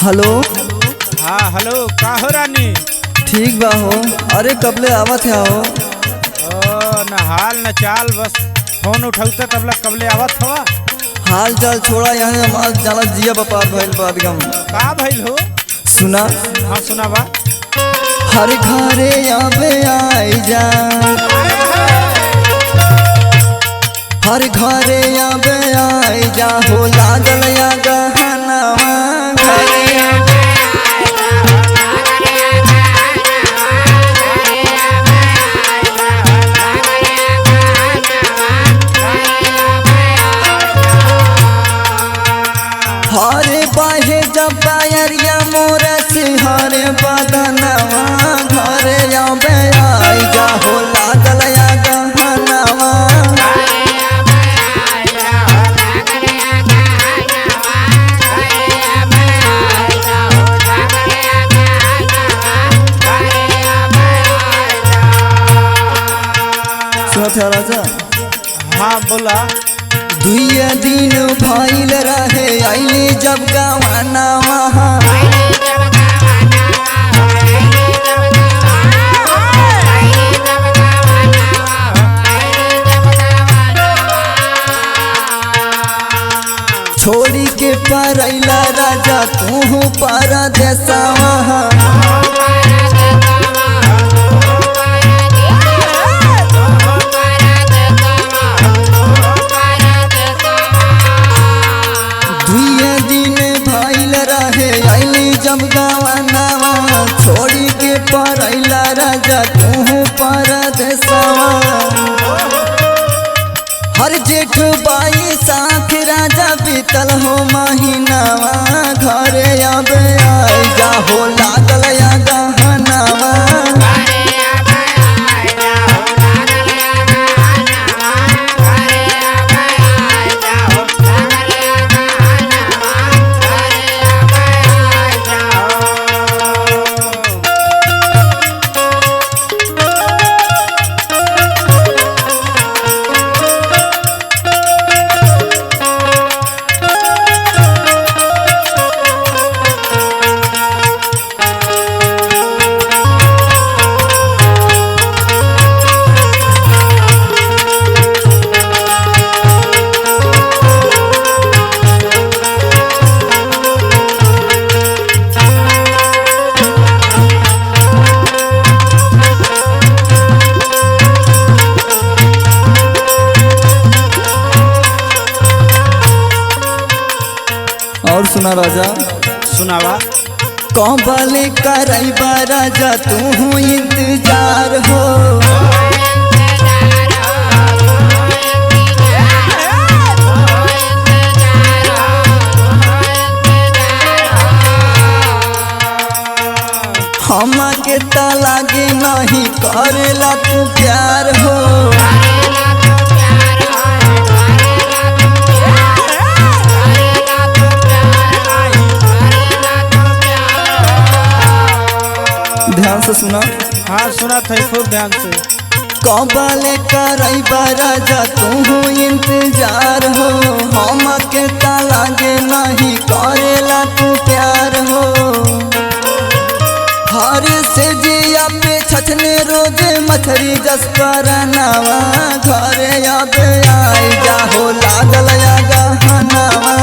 Hello. हाँ hello, का हो रानी? ठीक बा हो। अरे कबले आवत है हो? ओ न हाल न चाल, बस फोन उठौते तबला कबले आवत हवा। हाल चाल छोड़ा, यहाँ हमार जाना जिया बपार भइल बात गम। का भइल हो? सुना। हाँ सुना बा। हर घरे आवे आई जा, हर घरे आवे आई जा हो लागल या गहनवा घरे। हरे बाहे जब बायरिया मोर सिंहरे बदनवा घरे आवे आई जा हो लागल या गहनवा। सुनत है राजा? हाँ बोला। दुइया दिन भइल रहे आइले जब गवाना वहाँ। छोड़ी के परैला राजा तू परदेसवा। जब गवानावा छोड़ी के परैला राजा तू परदेसवा। हर जेठ बाई साथ राजा बीतल हो महीनावा घरे आवे आई जा हो लागल या गहनावा। और सुना राजा? सुनावा। कबले करैबा राजा तू इंतजार हो। हमके त लागे नहीं करेला तू प्यार हो। ध्यान से सुना। हाँ सुना था खूब ध्यान से। कबले करैबा राजा तू इंतजार हो। हमके त लागे नहीं करेला तू प्यार हो। हर से जिया पे छछने रोज मछरी जस परनावा घरे आवे आई जा हो लागल या गहनावा।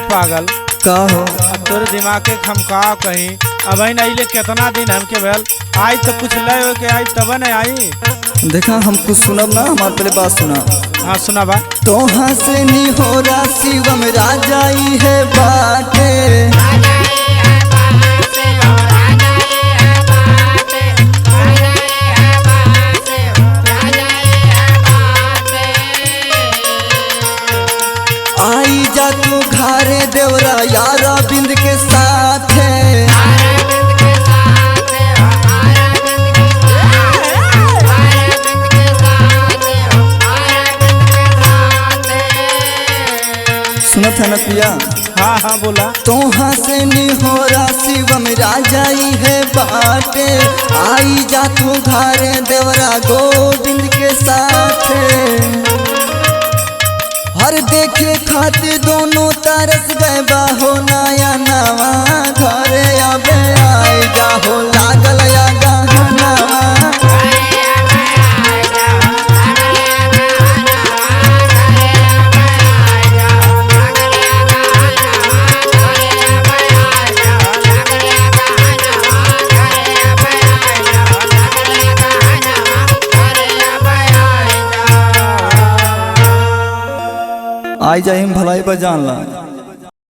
पागल का हो? अब तोरे दिमाग के खमका कहीं अब अइले कितना दिन हमके भेल आई तो कुछ लय हो के आई तब न आई। देखा हम कुछ सुनब ना, हमारे पहले बात सुना। हाँ सुना बा। तोहा से निहोरा शिवम राजा ई है बाटे। आई जा तू घरे देवरा यारा बिंद के हाँ बोला। तोहा से निहोरा शिवम राजा ही है बाटे, आई जा तू घरे देवरा गोविंद के साथ। हर देखे खातिर दोनों तरस गए बाहो नया नवा, घरे अब आई जा हो लागल या गहनवा। आई जाए हम भलाई पर जान ला।